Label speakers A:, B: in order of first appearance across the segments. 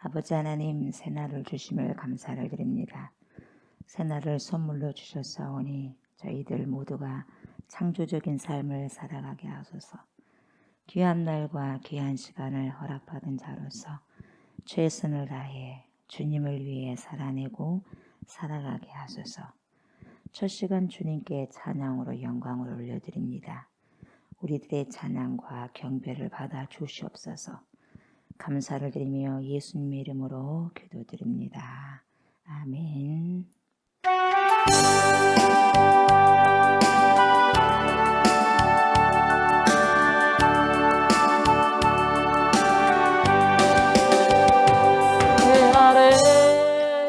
A: 아버지 하나님, 새날을 주심을 감사를 드립니다. 새날을 선물로 주셨사오니 저희들 모두가 창조적인 삶을 살아가게 하소서. 귀한 날과 귀한 시간을 허락받은 자로서 최선을 다해 주님을 위해 살아내고 살아가게 하소서. 첫 시간 주님께 찬양으로 영광을 올려드립니다. 우리들의 찬양과 경배를 받아 주시옵소서. 감사를 드리며 예수님의 이름으로 기도드립니다. 아멘.
B: 해 아래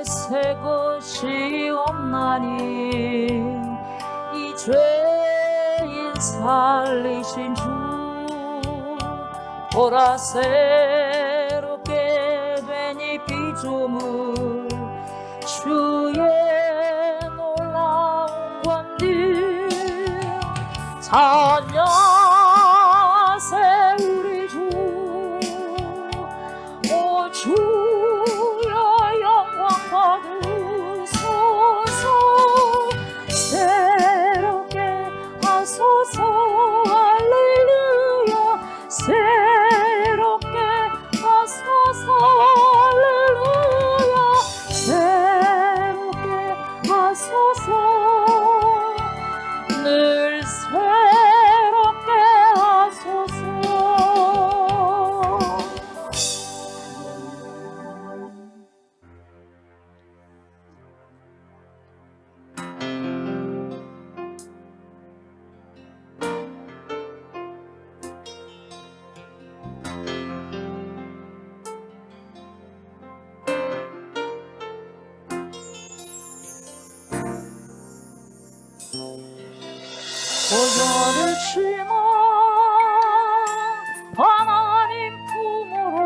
B: 새 것이 없나니 이 죄인 살리신 주 보라 새롭게 된 이 피조물 주의 놀라운 권능 찬양하세 우리 주 오 주여 영광 받으소서 새롭게 하소서 할렐루야 새롭게 하소서 할렐루야 새롭게 하소서 늘 새롭게 하소서. 고전을 치마 하나님 품으로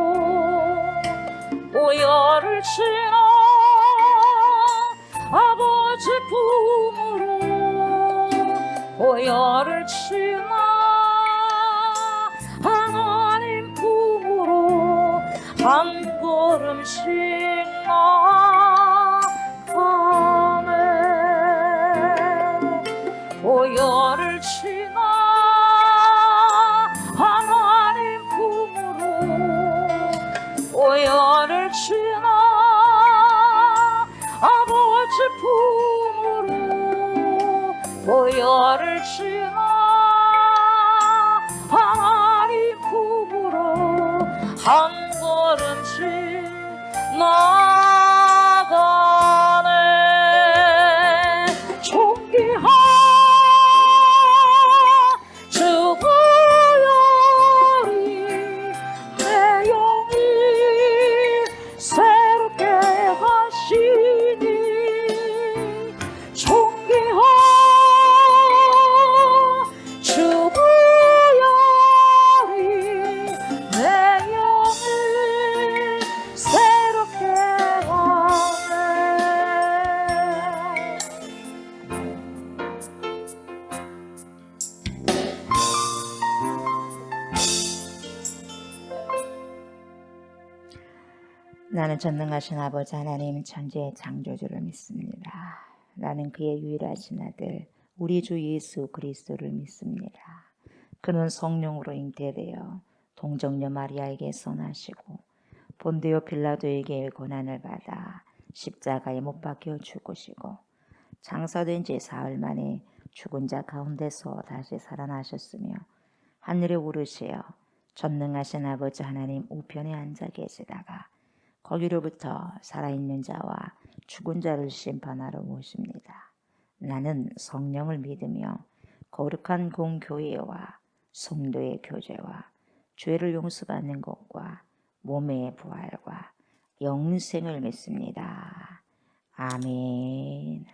B: 오열을 치나 아버지 품으로 오열을 치나 하나님 품으로 한 걸음씩 나가네 오열을 치나 하나님 품으로 오열을 치나 아버지 품으로 오열을 치나 하나님 품으로 한 걸음씩 나가네 존귀한
A: 나는 전능하신 아버지 하나님 천지의 창조주를 믿습니다. 나는 그의 유일하신 아들 우리 주 예수 그리스도를 믿습니다. 그는 성령으로 잉태되어 동정녀 마리아에게 선하시고 본디오 빌라도에게 고난을 받아 십자가에 못 박혀 죽으시고 장사된 지 사흘 만에 죽은 자 가운데서 다시 살아나셨으며 하늘에 오르시어 전능하신 아버지 하나님 우편에 앉아 계시다가 거기로부터 살아있는 자와 죽은 자를 심판하러 오십니다. 나는 성령을 믿으며 거룩한 공교회와 성도의 교제와 죄를 용서받는 것과 몸의 부활과 영생을 믿습니다. 아멘.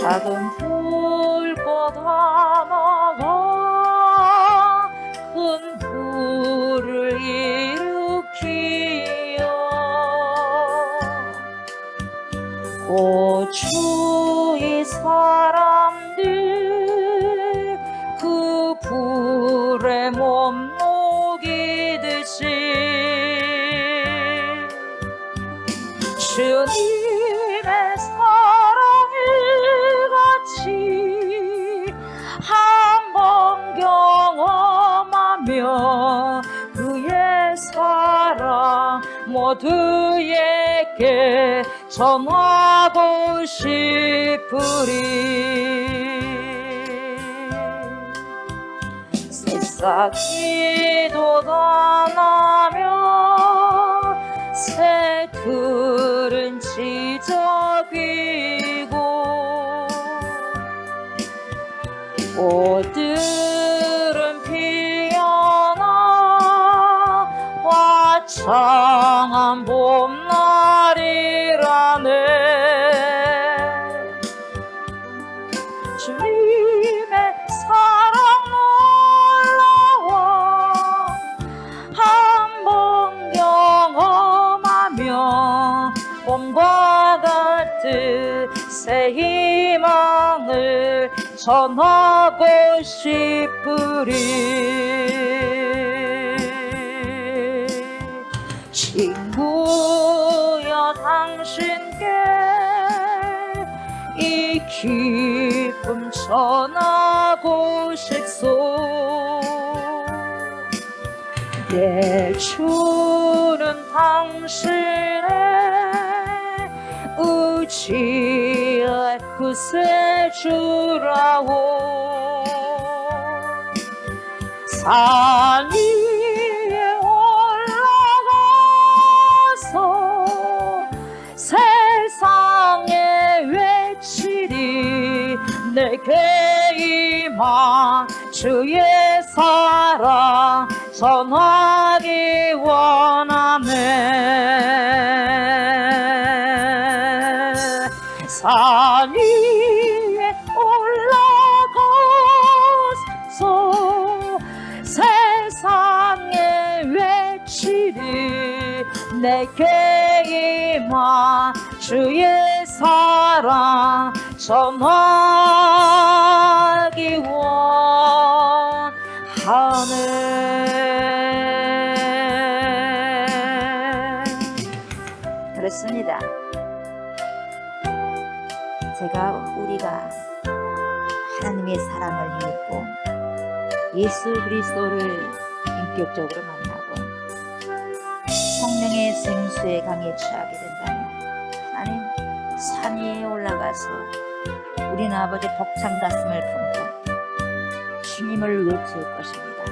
B: 작은 불꽃 하나가 큰 불을 일으키어 고추의 사람들 그 불에 몸 녹이듯이 주님의 사랑을 같이 한번 경험하며 그의 사랑 모두에게 전하고 싶으리. 새싹이 돋아나며 새들은 지저귀고 꽃들은 피어나 화창한 봄날이라네. 주님의 사랑 놀라워 한번 경험하며 봄과 같은 새 희망을 전하고 싶으리. 친구여 당신께 이 기쁨 전하고 싶소. 내 주는 당신의 의지의 구세주라오. 산 위에 올라가서 세상에 외치리. 내게 임한 주의 사랑 전하기 원하네. 산 위에 올라가서 세상에 외치리. 내게 임한 주의 사랑 전하기 원하네.
A: 그렇습니다. 우리가 하나님의 사랑을 힘입고 예수 그리스도를 인격적으로 만나고 성령의 생수의 강에 취하게 된다면 하나님 산 위에 올라가서 우리는 아버지 벅찬 가슴을 품고 주님을 외칠 것입니다.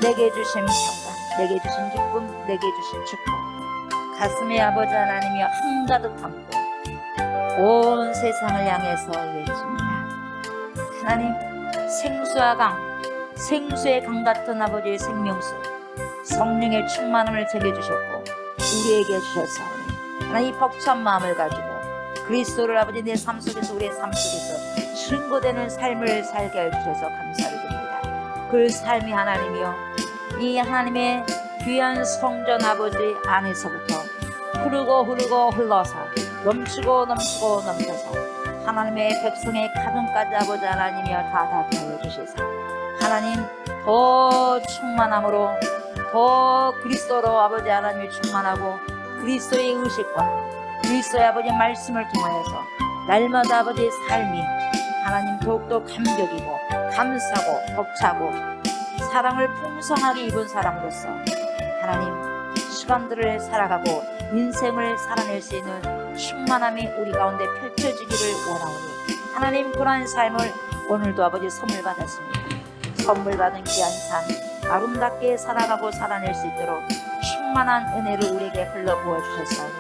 A: 내게 주신 평강, 내게 주신 기쁨, 내게 주신 축복, 가슴에 아버지 하나님이 한가득 담고 온 세상을 향해서 외칩니다. 하나님 생수와 강, 생수의 강 같은 아버지의 생명수 성령의 충만함을 제게 주셨고 우리에게 주셨사오니 하나님 이 벅찬 마음을 가지고 그리스도를 아버지 내 삶 속에서 우리의 삶 속에서 증거되는 삶을 살게 해주셔서 감사를 드립니다. 그 삶이 하나님이요 이 하나님의 귀한 성전 아버지 안에서부터 흐르고 흘러서 넘치고 넘쳐서 하나님의 백성의 가정까지 아버지 하나님이여 다 닿게 하여 주시사 하나님 더 충만함으로 더 그리스도로 아버지 하나님을 충만하고 그리스도의 의식과 그리스도의 아버지 말씀을 통하여서 날마다 아버지의 삶이 하나님 더욱더 감격이고 감사고 벅차고 사랑을 풍성하게 입은 사람으로서 하나님 시간들을 살아가고 인생을 살아낼 수 있는 충만함이 우리 가운데 펼쳐지기를 원하오니 하나님 그러한 삶을 오늘도 아버지 선물 받았습니다. 선물 받은 귀한 삶 아름답게 살아가고 살아낼 수 있도록 충만한 은혜를 우리에게 흘러 부어주셨사오니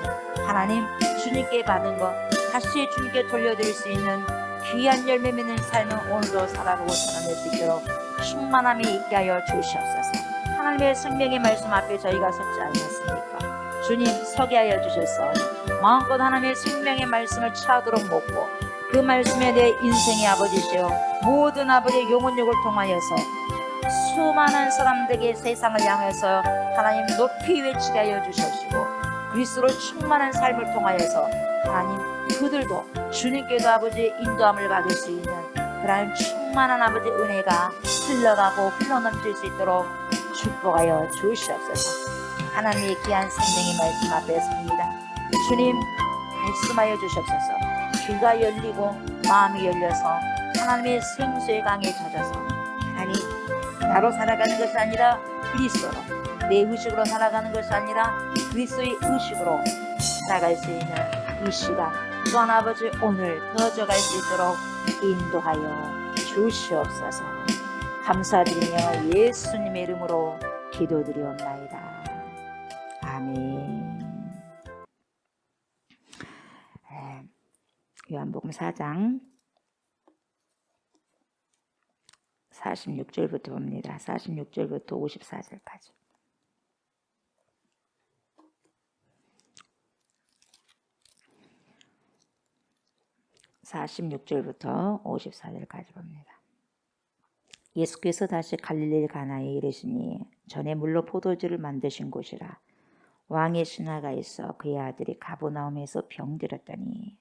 A: 하나님 주님께 받은 것 다시 주님께 돌려드릴 수 있는 귀한 열매 맺는 삶을 오늘도 살아가고 살아낼 수 있도록 충만함이 있게 하여 주시옵소서. 하나님의 생명의 말씀 앞에 저희가 섰지 않았습니까? 주님 서게 하여 주셨사오니 마음껏 하나님의 생명의 말씀을 취하도록 먹고 그 말씀에 내 인생의 아버지시여 모든 아버지의 영혼력을 통하여서 수많은 사람들에게 세상을 향해서 하나님 높이 외치게 하여 주시옵시고 그리스도로 충만한 삶을 통하여서 하나님 그들도 주님께도 아버지의 인도함을 받을 수 있는 그러한 충만한 아버지의 은혜가 흘러가고 흘러넘칠 수 있도록 축복하여 주시옵소서. 하나님의 귀한 생명의 말씀 앞에 섭니다. 주님 말씀하여 주시옵소서. 귀가 열리고 마음이 열려서 하나님의 생수의 강에 젖어서 하나님 나로 살아가는 것이 아니라 그리스도로 내 의식으로 살아가는 것이 아니라 그리스도의 의식으로 살아갈 수 있는 이 시간 또한 아버지 오늘 더져갈 수 있도록 인도하여 주시옵소서. 감사드리며 예수님의 이름으로 기도드리옵나이다. 아멘. 요한복음 4장 46절부터 봅니다. 46절부터 54절까지. 46절부터 54절까지 봅니다. 예수께서 다시 갈릴리 가나에 이르시니 전에 물로 포도주를 만드신 곳이라. 왕의 신하가 있어 그의 아들이 가버나움에서 병들었더니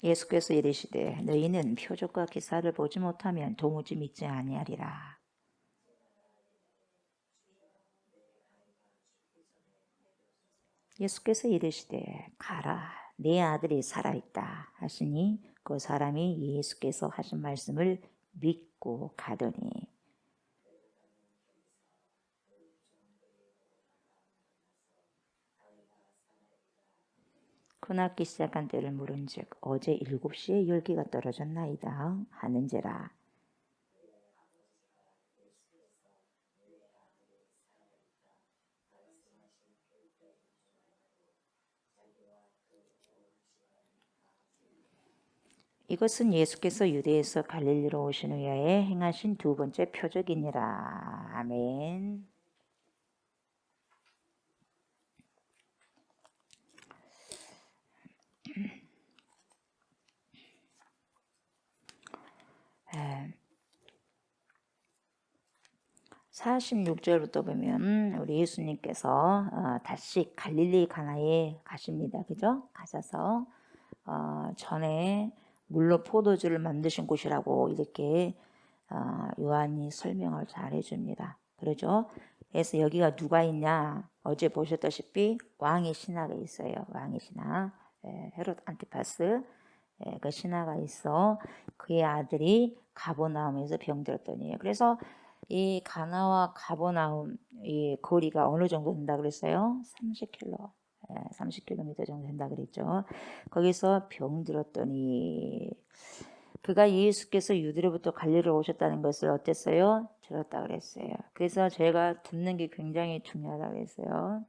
A: 예수께서 이르시되 너희는 표적과 기사를 보지 못하면 도무지 믿지 아니하리라. 예수께서 이르시되 가라 내 아들이 살아있다 하시니 그 사람이 예수께서 하신 말씀을 믿고 가더니 크나기 시작한 때를 물은즉 어제 7시에 열기가 떨어졌나이다 하는지라. 이것은 예수께서 유대에서 갈릴리로 오신 후에 행하신 두 번째 표적이니라. 아멘. 에, 46절부터 보면 우리 예수님께서 다시 갈릴리 가나에 가십니다. 그죠? 가셔서 전에 물로 포도주를 만드신 곳이라고 이렇게 요한이 설명을 잘 해줍니다. 그러죠? 그래서 여기가 누가 있냐? 어제 보셨다시피 왕의 신하가 있어요. 왕의 신하 헤롯 안티파스 그 신하가 있어. 그의 아들이 가버나움에서 병들었더니 그래서 이 가나와 가버나움 이 거리가 어느 정도 된다 그랬어요? 30km 정도 된다 그랬죠. 거기서 병들었더니 그가 예수께서 유대로부터 갈릴리로 오셨다는 것을 어땠어요? 들었다 그랬어요. 그래서 제가 듣는 게 굉장히 중요하다 그랬어요.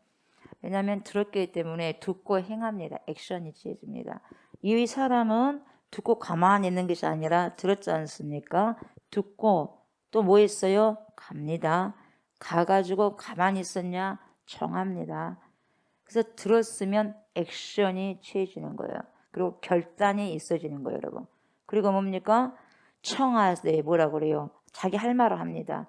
A: 왜냐하면 들었기 때문에 듣고 행합니다. 액션이 취해집니다. 이 사람은 듣고 가만히 있는 것이 아니라 들었지 않습니까? 듣고 또 뭐 했어요? 갑니다. 가가지고 가만히 있었냐? 청합니다. 그래서 들었으면 액션이 취해지는 거예요. 그리고 결단이 있어지는 거예요, 여러분. 그리고 뭡니까? 청하되 뭐라 그래요? 자기 할 말을 합니다.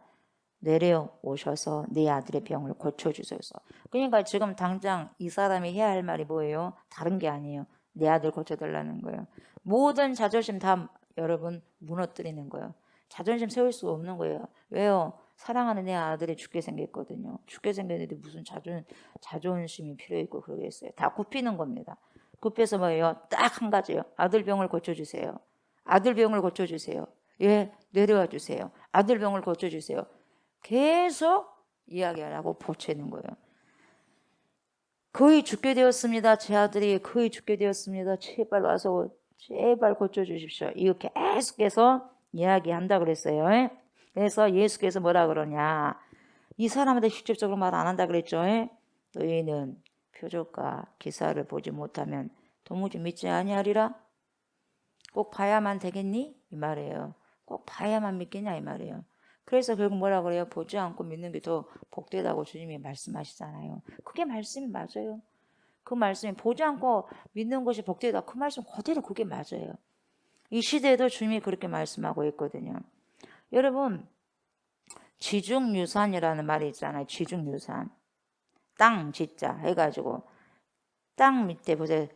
A: 내려오셔서 내 아들의 병을 고쳐주소서. 그러니까 지금 당장 이 사람이 해야 할 말이 뭐예요? 다른 게 아니에요. 내 아들 고쳐달라는 거예요. 모든 자존심 다 여러분 무너뜨리는 거예요. 자존심 세울 수가 없는 거예요. 왜요? 사랑하는 내 아들이 죽게 생겼거든요. 죽게 생겼는데 무슨 자존심이 필요했고 그러겠어요. 다 굽히는 겁니다. 굽혀서 뭐예요? 딱 한 가지예요. 아들 병을 고쳐주세요. 아들 병을 고쳐주세요. 예, 내려와 주세요. 아들 병을 고쳐주세요. 계속 이야기하라고 보채는 거예요. 거의 죽게 되었습니다. 제 아들이 거의 죽게 되었습니다. 제발 와서 제발 고쳐주십시오. 이렇게 계속해서 이야기한다 그랬어요. 그래서 예수께서 뭐라 그러냐? 이 사람한테 직접적으로 말 안 한다 그랬죠. 너희는 표적과 기사를 보지 못하면 도무지 믿지 아니하리라. 꼭 봐야만 되겠니? 이 말이에요. 꼭 봐야만 믿겠냐 이 말이에요. 그래서 결국 뭐라 그래요? 보지 않고 믿는 게 더 복되다고 주님이 말씀하시잖아요. 그게 말씀이 맞아요. 그 말씀이 보지 않고 믿는 것이 복되다. 그 말씀 그대로 그게 맞아요. 이 시대에도 주님이 그렇게 말씀하고 있거든요. 여러분, 지중유산이라는 말이 있잖아요. 지중유산. 땅 짓자 해가지고 땅 밑에 보세요.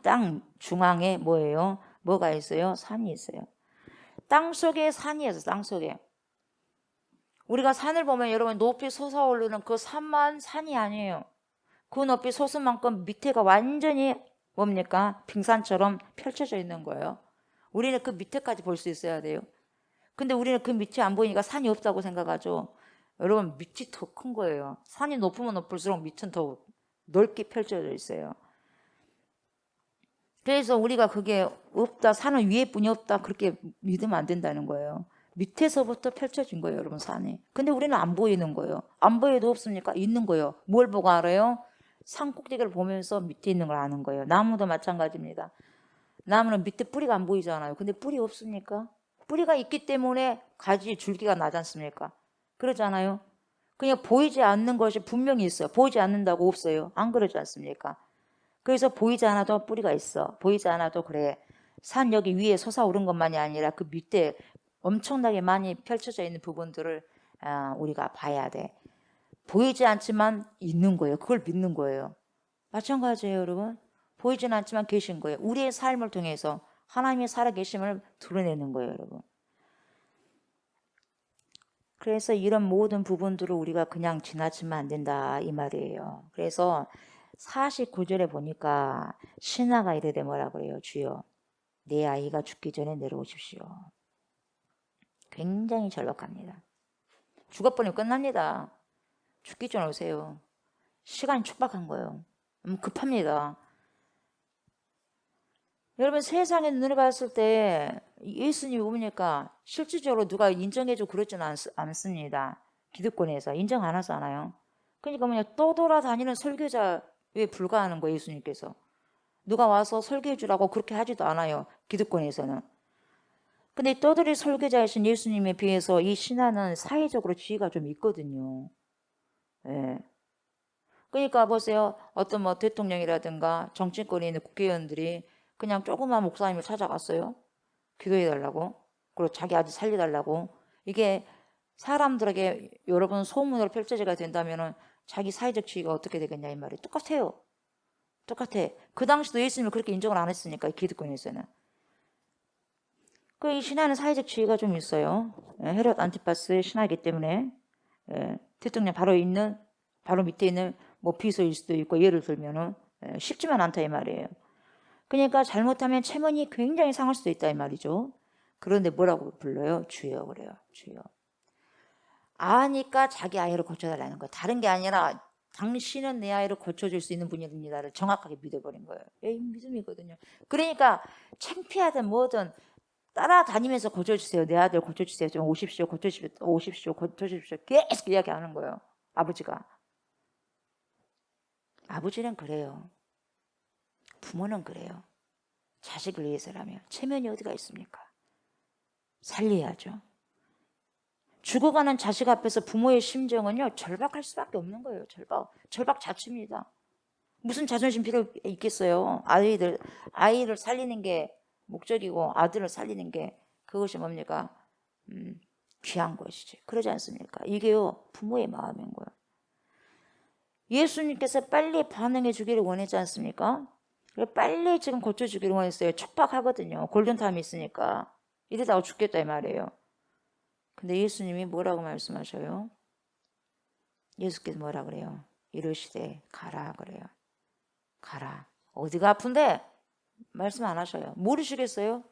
A: 땅 중앙에 뭐예요? 뭐가 있어요? 산이 있어요. 땅 속에 산이 있어요. 땅 속에. 우리가 산을 보면 여러분 높이 솟아오르는 그 산만 산이 아니에요. 그 높이 솟은 만큼 밑에가 완전히 뭡니까? 빙산처럼 펼쳐져 있는 거예요. 우리는 그 밑에까지 볼 수 있어야 돼요. 근데 우리는 그 밑이 안 보이니까 산이 없다고 생각하죠. 여러분 밑이 더 큰 거예요. 산이 높으면 높을수록 밑은 더 넓게 펼쳐져 있어요. 그래서 우리가 그게 없다, 산은 위에 뿐이 없다 그렇게 믿으면 안 된다는 거예요. 밑에서부터 펼쳐진 거예요, 여러분 산이. 근데 우리는 안 보이는 거예요. 안 보여도 없습니까? 있는 거예요. 뭘 보고 알아요? 산 꼭대기를 보면서 밑에 있는 걸 아는 거예요. 나무도 마찬가지입니다. 나무는 밑에 뿌리가 안 보이잖아요. 근데 뿌리 없습니까? 뿌리가 있기 때문에 가지 줄기가 나지 않습니까? 그러잖아요. 그냥 보이지 않는 것이 분명히 있어요. 보이지 않는다고 없어요. 안 그러지 않습니까? 그래서 보이지 않아도 뿌리가 있어. 보이지 않아도 그래. 산 여기 위에 솟아오른 것만이 아니라 그 밑에 엄청나게 많이 펼쳐져 있는 부분들을 우리가 봐야 돼. 보이지 않지만 있는 거예요. 그걸 믿는 거예요. 마찬가지예요, 여러분. 보이지는 않지만 계신 거예요. 우리의 삶을 통해서 하나님의 살아계심을 드러내는 거예요, 여러분. 그래서 이런 모든 부분들을 우리가 그냥 지나치면 안 된다 이 말이에요. 그래서 49절에 보니까 신하가 이르되 뭐라 그래요? 주여 내 아이가 죽기 전에 내려오십시오. 굉장히 절박합니다. 죽어버리면 끝납니다. 죽기 전에 오세요. 시간이 촉박한 거예요. 너무 급합니다. 여러분 세상에 눈을 봤을 때 예수님이 뭡니까? 실질적으로 누가 인정해주고 그러지는 않습니다. 기득권에서 인정 안 하잖아요. 그러니까 뭐냐 떠돌아다니는 설교자에 불과하는 거예요. 예수님께서. 누가 와서 설교해 주라고 그렇게 하지도 않아요. 기득권에서는. 근데 떠돌이 설교자이신 예수님에 비해서 이 신하는 사회적으로 지위가 좀 있거든요. 예. 그러니까 보세요. 어떤 뭐 대통령이라든가 정치권에 있는 국회의원들이 그냥 조그만 목사님을 찾아갔어요. 기도해달라고. 그리고 자기 아들 살려달라고. 이게 사람들에게 여러분 소문으로 펼쳐지게 된다면 자기 사회적 지위가 어떻게 되겠냐 이 말이 똑같아요. 똑같아. 그 당시도 예수님을 그렇게 인정을 안 했으니까 기득권에서는. 그 이 신하는 사회적 지위가 좀 있어요. 헤롯 안티파스의 신하이기 때문에 대통령 바로 밑에 있는 뭐 비서일 수도 있고 예를 들면은 쉽지만 않다 이 말이에요. 그러니까 잘못하면 체면이 굉장히 상할 수도 있다 이 말이죠. 그런데 뭐라고 불러요? 주여 그래요. 주여. 아니까 자기 아이를 고쳐달라는 거예요. 다른 게 아니라 당신은 내 아이를 고쳐줄 수 있는 분입니다를 정확하게 믿어버린 거예요. 믿음이거든요. 그러니까 창피하든 뭐든 따라다니면서 고쳐주세요. 내 아들 고쳐주세요. 좀 오십시오. 고쳐주십시오. 고쳐주십시오. 계속 이야기하는 거예요. 아버지가. 아버지는 그래요. 부모는 그래요. 자식을 위해서라면 체면이 어디가 있습니까? 살려야죠. 죽어가는 자식 앞에서 부모의 심정은요 절박할 수밖에 없는 거예요. 절박 자체입니다. 무슨 자존심 필요 있겠어요? 아이를 살리는 게 목적이고 아들을 살리는 게 그것이 뭡니까? 귀한 것이지. 그러지 않습니까? 이게요 부모의 마음인 거예요. 예수님께서 빨리 반응해 주기를 원했지 않습니까? 빨리 지금 고쳐주기를 원했어요. 촉박하거든요. 골든타임이 있으니까. 이러다가 죽겠다 이 말이에요. 근데 예수님이 뭐라고 말씀하셔요? 예수께서 뭐라 그래요? 이르시되 가라 그래요. 가라. 어디가 아픈데? 말씀 안 하셔요. 모르시겠어요?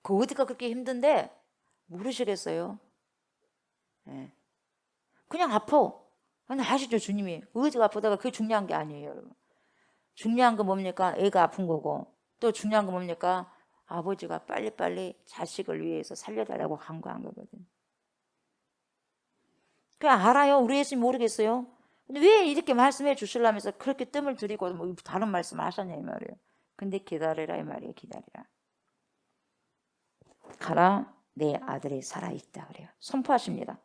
A: 그 어디가 그렇게 힘든데? 모르시겠어요? 네. 그냥 아파. 근데 아시죠 주님이 어디가 아프다가 그게 중요한 게 아니에요 여러분. 중요한 건 뭡니까? 애가 아픈 거고 또 중요한 건 뭡니까? 아버지가 빨리빨리 자식을 위해서 살려달라고 간구한 거거든요. 그냥 알아요. 우리 예수님 모르겠어요. 근데 왜 이렇게 말씀해 주시려면서 그렇게 뜸을 들이고 뭐 다른 말씀을 하셨냐 이 말이에요. 근데 기다리라 이 말이에요. 기다리라. 가라, 내 아들이 살아있다 그래요. 선포하십니다.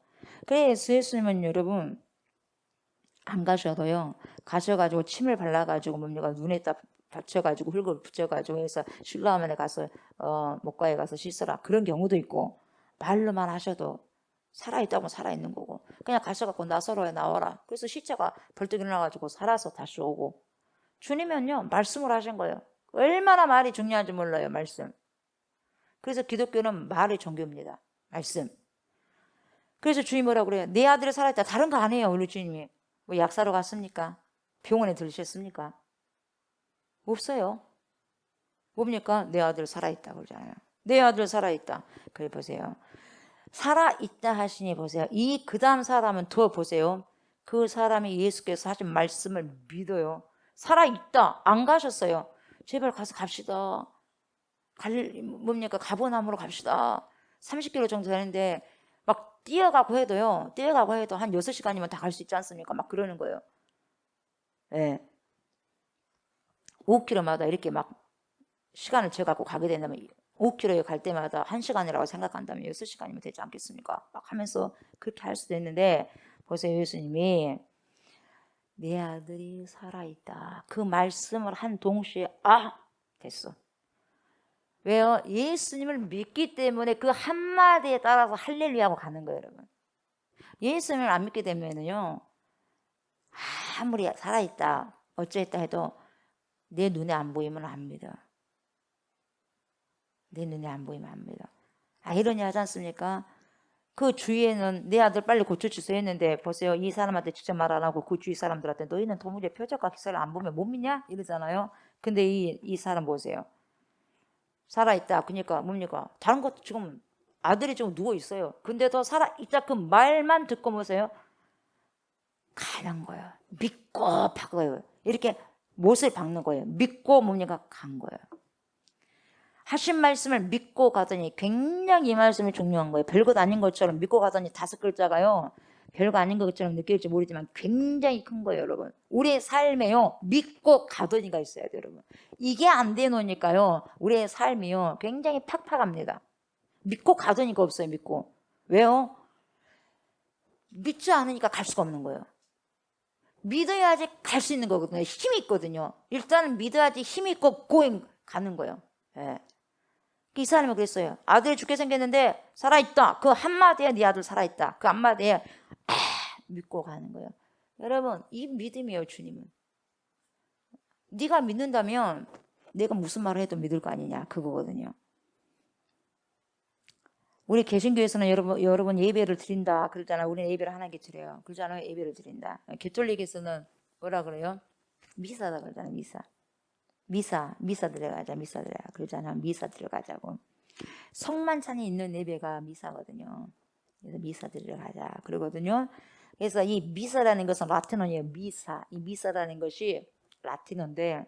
A: 그래서 예수님은 여러분 안 가셔도요, 가셔가지고 침을 발라가지고 뭡니까 눈에다 받쳐가지고 흙을 붙여가지고 해서 실로암에 가서 목가에 가서 씻어라 그런 경우도 있고, 말로만 하셔도 살아있다고 살아있는 거고, 그냥 가셔갖고 나사로에 나와라 그래서 시체가 벌떡 일어나가지고 살아서 다시 오고. 주님은요 말씀을 하신 거예요. 얼마나 말이 중요한지 몰라요. 말씀. 그래서 기독교는 말의 종교입니다. 말씀. 그래서 주님 뭐라고 그래요? 내 아들이 살아있다. 다른 거 안 해요. 우리 주님이 뭐 약사로 갔습니까? 병원에 들으셨습니까? 없어요. 뭡니까? 내 아들 살아있다 그러잖아요. 내 아들 살아있다. 그래 보세요. 살아있다 하시니 보세요. 이 그 다음 사람은 더 보세요. 그 사람이 예수께서 하신 말씀을 믿어요. 살아있다. 안 가셨어요. 제발 가서 갑시다. 뭡니까? 가버나무로 갑시다. 30km 정도 되는데 막 뛰어가고 해도요. 뛰어가고 해도 한 6시간이면 다 갈 수 있지 않습니까? 막 그러는 거예요. 예. 5km마다 이렇게 막 시간을 재갖고 가게 된다면 5km에 갈 때마다 1시간이라고 생각한다면 6시간이면 되지 않겠습니까? 막 하면서 그렇게 할 수도 있는데 보세요. 예수님이 내 아들이 살아있다. 그 말씀을 한 동시에 됐어. 왜요? 예수님을 믿기 때문에 그 한마디에 따라서 할렐루야하고 가는 거예요. 여러분. 예수님을 안 믿게 되면요 아무리 살아있다 어쩌했다 해도 내 눈에 안 보이면 안 믿어. 내 눈에 안 보이면 안 믿어. 이러니 하지 않습니까? 그 주위에는 내 아들 빨리 고쳐주세요 했는데 보세요. 이 사람한테 직접 말 안 하고 그 주위 사람들한테 너희는 도무지 표적과 기사를 안 보면 못 믿냐? 이러잖아요. 근데 이 사람 보세요. 살아있다. 그러니까 뭡니까? 다른 것도 지금 아들이 지금 누워있어요. 근데도 살아있다 그 말만 듣고 보세요. 가는 거예요. 믿고 박아요. 이렇게 못을 박는 거예요. 믿고 뭡니까? 간 거예요. 하신 말씀을 믿고 가더니 굉장히 이 말씀이 중요한 거예요. 별것 아닌 것처럼 믿고 가더니 5글자가요. 별거 아닌 것처럼 느낄지 모르지만 굉장히 큰 거예요, 여러분. 우리의 삶에요. 믿고 가더니가 있어야 돼요, 여러분. 이게 안 되노니까요. 우리의 삶이요. 굉장히 팍팍합니다. 믿고 가더니가 없어요, 믿고. 왜요? 믿지 않으니까 갈 수가 없는 거예요. 믿어야지 갈 수 있는 거거든요. 힘이 있거든요. 일단은 믿어야지 힘이 있고 고행 가는 거예요. 예. 이 사람이 그랬어요. 아들이 죽게 생겼는데 살아있다. 그 한마디에 네 아들 살아있다. 그 한마디에 믿고 가는 거예요. 여러분 이 믿음이에요. 주님은. 네가 믿는다면 내가 무슨 말을 해도 믿을 거 아니냐 그거거든요. 우리 개신교에서는 여러분 예배를 드린다 그러잖아요. 우리는 예배를 하나님께 드려요. 그러잖아요. 예배를 드린다. 가톨릭에서는 뭐라 그래요? 미사다 그러잖아요. 미사 들어가자. 미사 들어가 그러잖아요. 미사 들어가자고. 성만찬이 있는 예배가 미사거든요. 그래서 미사 들어가자 그러거든요. 그래서 이 미사라는 것은 라틴어예요. 미사. 이 미사라는 것이 라틴어인데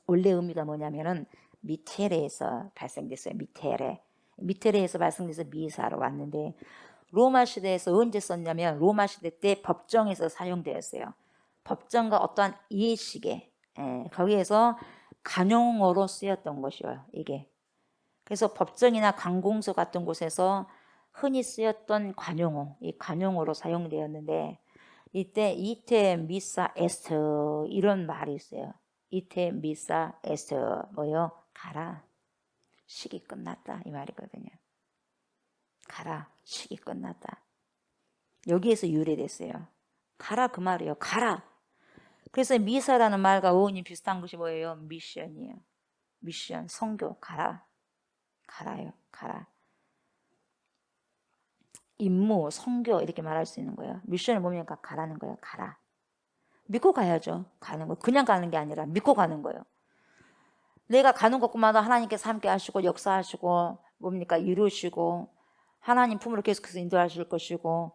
A: 원래 의미가 뭐냐면은 미테레에서 발생됐어요. 미테레에서 발생돼서 미사로 왔는데 로마 시대에서 언제 썼냐면 로마 시대 때 법정에서 사용되었어요. 법정과 어떠한 예식에 거기에서 관용어로 쓰였던 것이에요. 이게. 그래서 법정이나 관공서 같은 곳에서 흔히 쓰였던 관용어, 이 관용어로 사용되었는데 이때 이테 미사 에스트 이런 말이 있어요. 이테 미사 에스트 뭐요? 가라. 시기 끝났다 이 말이거든요. 가라. 시기 끝났다. 여기에서 유래됐어요. 가라 그 말이에요. 가라. 그래서 미사라는 말과 어원이 비슷한 것이 뭐예요? 미션이에요. 미션, 선교, 가라. 가라요. 가라. 임무, 선교 이렇게 말할 수 있는 거예요. 미션을 뭡니까? 가라는 거예요. 가라. 믿고 가야죠. 가는 거. 그냥 가는 게 아니라 믿고 가는 거예요. 내가 가는 곳마다 하나님께서 함께 하시고 역사하시고 뭡니까? 이루시고 하나님 품으로 계속해서 인도하실 것이고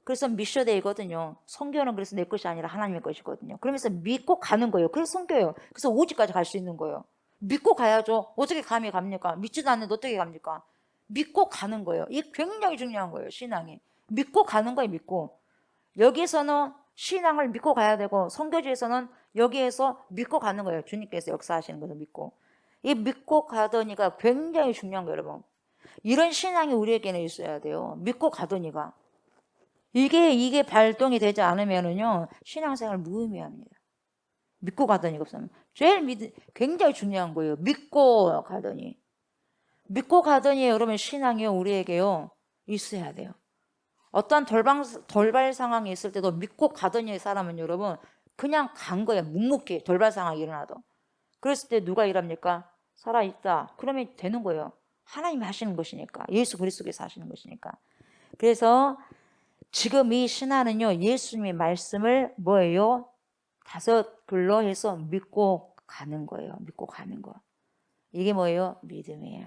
A: 그래서 미션이거든요. 선교는 그래서 내 것이 아니라 하나님의 것이거든요. 그러면서 믿고 가는 거예요. 그래서 선교예요. 그래서 오직까지 갈 수 있는 거예요. 믿고 가야죠. 어떻게 감히 갑니까? 믿지도 않는데 어떻게 갑니까? 믿고 가는 거예요. 이게 굉장히 중요한 거예요. 신앙이. 믿고 가는 거예요. 믿고. 여기에서는 신앙을 믿고 가야 되고 선교지에서는 여기에서 믿고 가는 거예요. 주님께서 역사하시는 것을 믿고. 이 믿고 가더니가 굉장히 중요한 거예요. 여러분. 이런 신앙이 우리에게는 있어야 돼요. 믿고 가더니가. 이게 발동이 되지 않으면은요, 신앙생활 무의미합니다. 믿고 가더니가 없으면. 굉장히 중요한 거예요. 믿고 가더니. 믿고 가더니 여러분 신앙이요, 우리에게요, 있어야 돼요. 어떠한 돌발 상황이 있을 때도 믿고 가더니 사람은 여러분, 그냥 간 거예요. 묵묵히 돌발 상황이 일어나도. 그랬을 때 누가 일합니까? 살아있다. 그러면 되는 거예요. 하나님이 하시는 것이니까. 예수 그리스도께서 하시는 것이니까. 그래서 지금 이 신앙은요, 예수님의 말씀을 뭐예요? 5글로 해서 믿고 가는 거예요. 믿고 가는 거. 이게 뭐예요? 믿음이에요.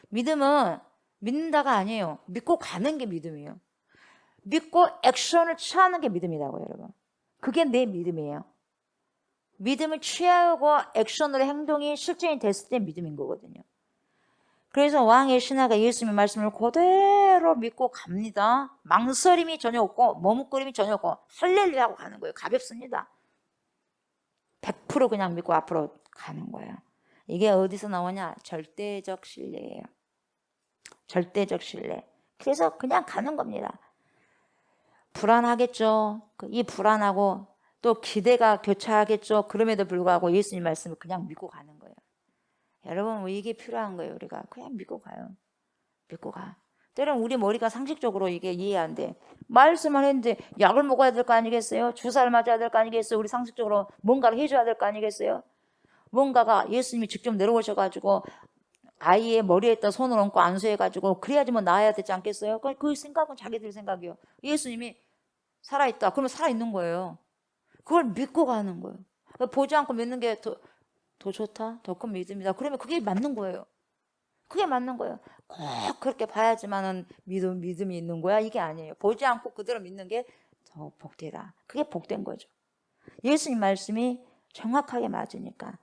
A: 믿음은 믿는다가 아니에요. 믿고 가는 게 믿음이에요. 믿고 액션을 취하는 게 믿음이라고요, 여러분. 그게 내 믿음이에요. 믿음을 취하고 액션으로 행동이 실천이 됐을 때 믿음인 거거든요. 그래서 왕의 신하가 예수님의 말씀을 그대로 믿고 갑니다. 망설임이 전혀 없고 머뭇거림이 전혀 없고 할렐루야 하고 가는 거예요. 가볍습니다. 100% 그냥 믿고 앞으로 가는 거예요. 이게 어디서 나오냐? 절대적 신뢰예요. 절대적 신뢰. 그래서 그냥 가는 겁니다. 불안하겠죠. 이 불안하고 또 기대가 교차하겠죠. 그럼에도 불구하고 예수님 말씀을 그냥 믿고 가는 거예요. 여러분, 이게 필요한 거예요. 우리가 그냥 믿고 가요. 믿고 가. 때로는 우리 머리가 상식적으로 이게 이해 안 돼. 말씀을 했는데 약을 먹어야 될 거 아니겠어요? 주사를 맞아야 될 거 아니겠어요? 우리 상식적으로 뭔가를 해줘야 될 거 아니겠어요? 뭔가가 예수님이 직접 내려오셔가지고 아이의 머리에다 손을 얹고 안수해가지고 그래야지 뭐 나아야 되지 않겠어요? 그 생각은 자기들 생각이에요. 예수님이 살아있다. 그러면 살아있는 거예요. 그걸 믿고 가는 거예요. 보지 않고 믿는 게 더 좋다? 더 큰 믿음이다. 그러면 그게 맞는 거예요. 그게 맞는 거예요. 꼭 그렇게 봐야지만은 믿음이 있는 거야? 이게 아니에요. 보지 않고 그대로 믿는 게 더 복되다. 그게 복된 거죠. 예수님 말씀이 정확하게 맞으니까.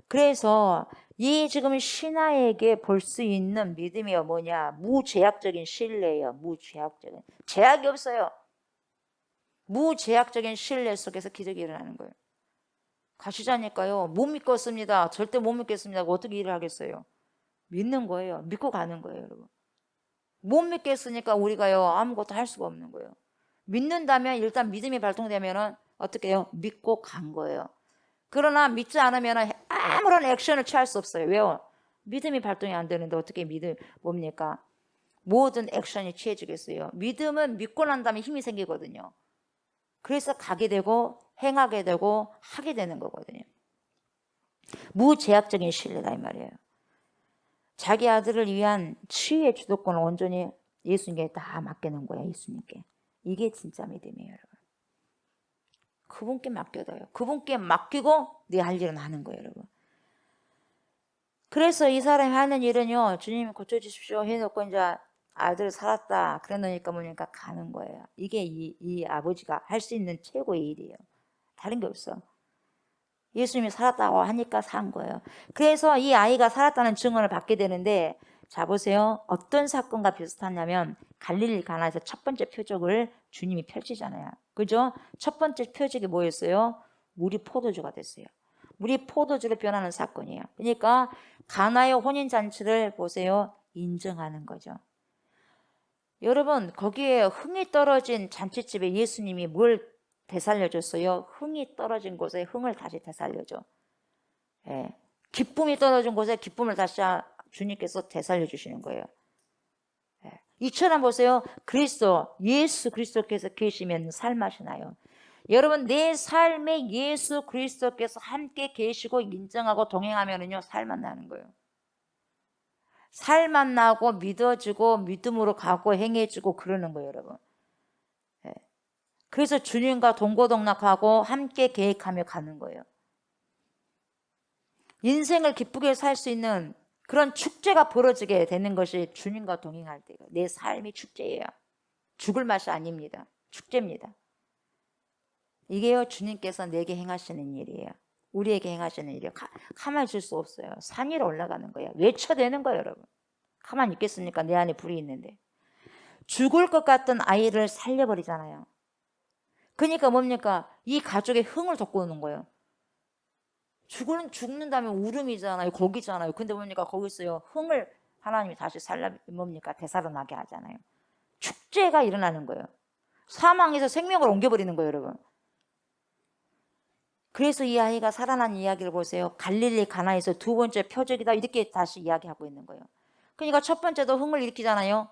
A: 그래서 이 지금 신하에게 볼 수 있는 믿음이 뭐냐? 무제약적인 신뢰예요. 무제약적인. 제약이 없어요. 무제약적인 신뢰 속에서 기적이 일어나는 거예요. 가시자니까요. 못 믿겠습니다. 절대 못 믿겠습니다. 어떻게 일을 하겠어요? 믿는 거예요. 믿고 가는 거예요, 여러분. 못 믿겠으니까 우리가요, 아무것도 할 수가 없는 거예요. 믿는다면 일단 믿음이 발동되면은 어떻게 해요? 믿고 간 거예요. 그러나 믿지 않으면 아무런 액션을 취할 수 없어요. 왜요? 믿음이 발동이 안 되는데 어떻게 뭡니까? 모든 액션이 취해지겠어요. 믿음은 믿고 난 다음에 힘이 생기거든요. 그래서 가게 되고 행하게 되고 하게 되는 거거든요. 무제약적인 신뢰다 이 말이에요. 자기 아들을 위한 치유의 주도권을 온전히 예수님께 다 맡겨놓은 거예요. 예수님께. 이게 진짜 믿음이에요, 여러분. 그분께 맡겨둬요. 그분께 맡기고 네 할 일은 하는 거예요, 여러분. 그래서 이 사람이 하는 일은요, 주님이 고쳐주십시오 해놓고 이제 아들 살았다. 그래 놓으니까 뭐니까 가는 거예요. 이게 이 아버지가 할 수 있는 최고의 일이에요. 다른 게 없어. 예수님이 살았다고 하니까 산 거예요. 그래서 이 아이가 살았다는 증언을 받게 되는데, 자 보세요. 어떤 사건과 비슷하냐면 갈릴리 가나에서 첫 번째 표적을 주님이 펼치잖아요. 그죠? 첫 번째 표적이 뭐였어요? 물이 포도주가 됐어요. 물이 포도주로 변하는 사건이에요. 그러니까 가나의 혼인잔치를 보세요. 인정하는 거죠. 여러분, 거기에 흥이 떨어진 잔치집에 예수님이 뭘 되살려줬어요? 흥이 떨어진 곳에 흥을 다시 되살려줘. 예. 기쁨이 떨어진 곳에 기쁨을 다시 주님께서 되살려 주시는 거예요. 예. 이처럼 보세요. 예수 그리스도께서 계시면 살맛이 나요. 여러분, 내 삶에 예수 그리스도께서 함께 계시고 인정하고 동행하면은요, 살맛 나는 거예요. 살맛 나고 믿어지고 믿음으로 가고 행해지고 그러는 거예요, 여러분. 예. 그래서 주님과 동고동락하고 함께 계획하며 가는 거예요. 인생을 기쁘게 살 수 있는 그런 축제가 벌어지게 되는 것이 주님과 동행할 때예요. 내 삶이 축제예요. 죽을 맛이 아닙니다. 축제입니다. 이게요, 주님께서 내게 행하시는 일이에요. 우리에게 행하시는 일이에요. 가만히 있을 수 없어요. 산 위로 올라가는 거예요. 외쳐대는 거예요, 여러분. 가만히 있겠습니까? 내 안에 불이 있는데. 죽을 것 같던 아이를 살려버리잖아요. 그러니까 뭡니까? 이 가족의 흥을 돋구는 거예요. 죽는다면 울음이잖아요. 거기잖아요. 근데 뭡니까? 거기 있어요. 흥을 하나님이 다시 뭡니까? 되살아나게 하잖아요. 축제가 일어나는 거예요. 사망에서 생명을 옮겨버리는 거예요, 여러분. 그래서 이 아이가 살아난 이야기를 보세요. 갈릴리 가나에서 두 번째 표적이다, 이렇게 다시 이야기하고 있는 거예요. 그러니까 첫 번째도 흥을 일으키잖아요.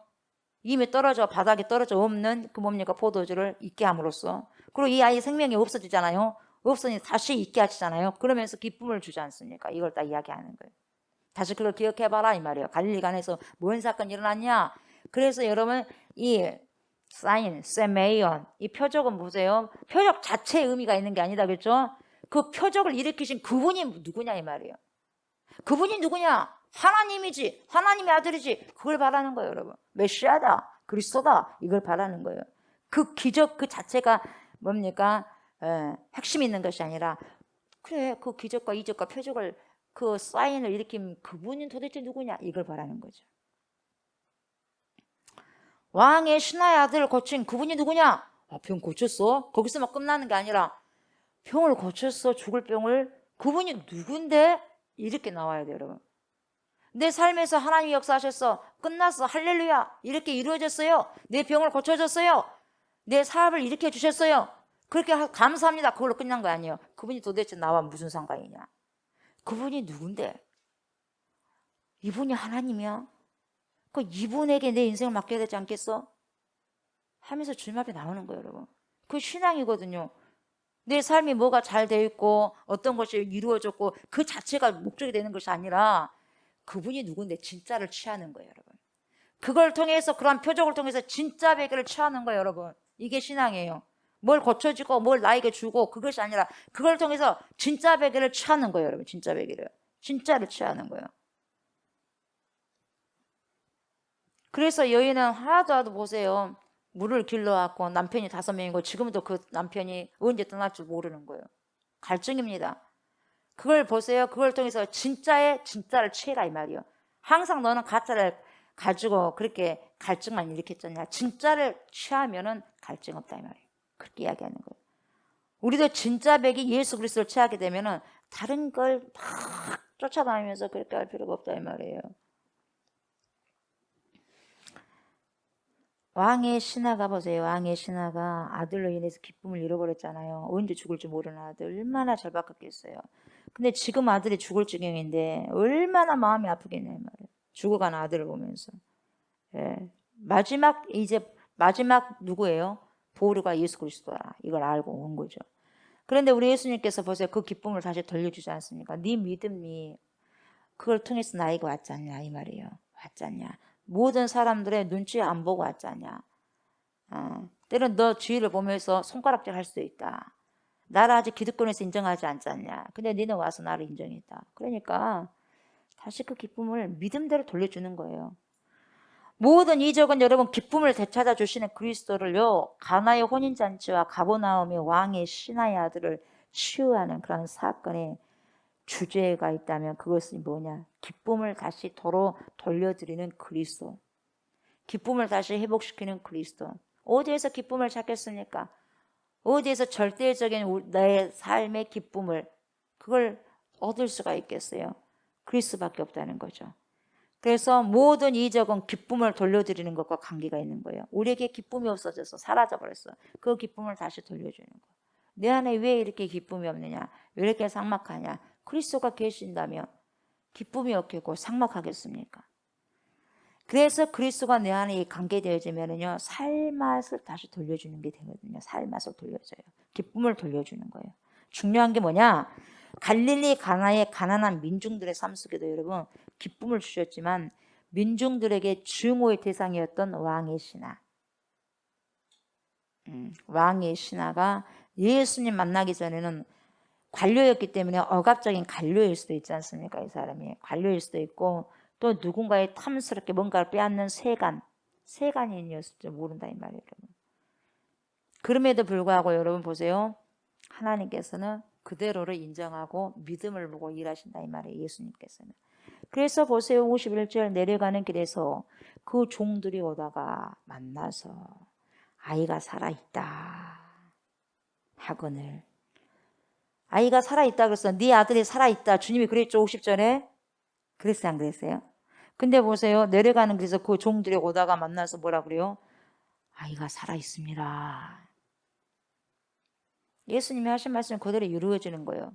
A: 이미 떨어져 바닥에 떨어져 없는 그 뭡니까? 포도주를 있게 함으로써. 그리고 이 아이의 생명이 없어지잖아요. 없으니 다시 있게 하시잖아요. 그러면서 기쁨을 주지 않습니까? 이걸 다 이야기하는 거예요. 다시 그걸 기억해봐라 이 말이에요. 갈릴리 가나에서 뭔 사건이 일어났냐? 그래서 여러분 이 사인, 세메이언, 이 표적은 보세요. 표적 자체의 의미가 있는 게 아니다, 그렇죠? 그 표적을 일으키신 그분이 누구냐 이 말이에요. 그분이 누구냐? 하나님이지, 하나님의 아들이지. 그걸 바라는 거예요, 여러분. 메시아다, 그리스도다, 이걸 바라는 거예요. 그 기적 그 자체가 뭡니까? 핵심이 있는 것이 아니라, 그래, 그 기적과 이적과 표적을, 그 사인을 일으킨 그분이 도대체 누구냐, 이걸 바라는 거죠. 왕의 신하의 아들을 고친 그분이 누구냐? 병 고쳤어? 거기서만 끝나는 게 아니라 병을 고쳤어, 죽을 병을. 그분이 누군데? 이렇게 나와야 돼요, 여러분. 내 삶에서 하나님이 역사하셨어. 끝났어. 할렐루야. 이렇게 이루어졌어요. 내 병을 고쳐줬어요. 내 사업을 일으켜 주셨어요. 그렇게 감사합니다. 그걸로 끝난 거 아니에요. 그분이 도대체 나와 무슨 상관이냐? 그분이 누군데? 이분이 하나님이야. 그 이분에게 내 인생을 맡겨야 되지 않겠어? 하면서 주님 앞에 나오는 거예요, 여러분. 그 신앙이거든요. 내 삶이 뭐가 잘 돼 있고 어떤 것이 이루어졌고 그 자체가 목적이 되는 것이 아니라 그분이 누군데 진짜를 취하는 거예요, 여러분. 그걸 통해서, 그런 표적을 통해서 진짜 베개를 취하는 거예요, 여러분. 이게 신앙이에요. 뭘 고쳐주고 뭘 나에게 주고 그것이 아니라 그걸 통해서 진짜 베개를 취하는 거예요, 여러분. 진짜 베개를. 진짜를 취하는 거예요. 그래서 여인은 하나도 보세요. 물을 길러왔고 남편이 5명이고 지금도 그 남편이 언제 떠날 줄 모르는 거예요. 갈증입니다. 그걸 보세요. 그걸 통해서 진짜를 취해라 이 말이에요. 항상 너는 가짜를 가지고 그렇게 갈증만 일으켰잖냐. 진짜를 취하면은 갈증 없다 이 말이에요. 그렇게 이야기하는 거예요. 우리도 진짜 백이 예수 그리스도를 취하게 되면은 다른 걸 막 쫓아다니면서 그렇게 할 필요가 없다 이 말이에요. 왕의 신하가 보세요. 왕의 신하가 아들로 인해서 기쁨을 잃어버렸잖아요. 언제 죽을지 모르는 아들. 얼마나 절박했겠어요. 근데 지금 아들이 죽을 지경인데 얼마나 마음이 아프겠냐 말이에요. 죽어가는 아들을 보면서. 마지막 누구예요? 보루가 예수 그리스도야. 이걸 알고 온 거죠. 그런데 우리 예수님께서 보세요. 그 기쁨을 다시 돌려주지 않습니까? 네 믿음이 그걸 통해서 나에게 왔지 않냐 이 말이에요. 왔지 않냐. 모든 사람들의 눈치 안 보고 왔지 않냐. 때론 너 주위를 보면서 손가락질 할 수도 있다. 나를 아직 기득권에서 인정하지 않지 않냐. 근데 너는 와서 나를 인정했다. 그러니까 다시 그 기쁨을 믿음대로 돌려주는 거예요. 모든 이적은 여러분 기쁨을 되찾아 주시는 그리스도를요. 가나의 혼인잔치와 가버나움의 왕의 신하의 아들을 치유하는 그런 사건의 주제가 있다면 그것은 뭐냐? 기쁨을 다시 도로 돌려드리는 그리스도. 기쁨을 다시 회복시키는 그리스도. 어디에서 기쁨을 찾겠습니까? 어디에서 절대적인 내 삶의 기쁨을 그걸 얻을 수가 있겠어요? 그리스도밖에 없다는 거죠. 그래서 모든 이적은 기쁨을 돌려드리는 것과 관계가 있는 거예요. 우리에게 기쁨이 없어져서 사라져버렸어. 그 기쁨을 다시 돌려주는 거. 내 안에 왜 이렇게 기쁨이 없느냐? 왜 이렇게 삭막하냐? 그리스도가 계신다면 기쁨이 없겠고 삭막하겠습니까? 그래서 그리스도가 내 안에 관계되어지면요, 살맛을 다시 돌려주는 게 되거든요. 살맛을 돌려줘요. 기쁨을 돌려주는 거예요. 중요한 게 뭐냐? 갈릴리 가나의 가난한 민중들의 삶 속에도 여러분 기쁨을 주셨지만 민중들에게 증오의 대상이었던 왕의 신하. 왕의 신하가 예수님 만나기 전에는 관료였기 때문에 억압적인 관료일 수도 있지 않습니까? 이 사람이 관료일 수도 있고 또 누군가의 탐스럽게 뭔가를 빼앗는 세간인이었을지 모른다 이 말이에요. 여러분. 그럼에도 불구하고 여러분 보세요. 하나님께서는 그대로를 인정하고 믿음을 보고 일하신다 이 말이에요. 예수님께서는. 그래서 보세요. 51절 내려가는 길에서 그 종들이 오다가 만나서 아이가 살아있다 하거늘. 아이가 살아있다 그랬어. 네 아들이 살아있다. 주님이 그랬죠. 50절에. 그랬어요? 안 그랬어요? 근데 보세요. 내려가는 길에서 그 종들이 오다가 만나서 뭐라 그래요? 아이가 살아있습니다. 예수님이 하신 말씀 그대로 이루어지는 거예요.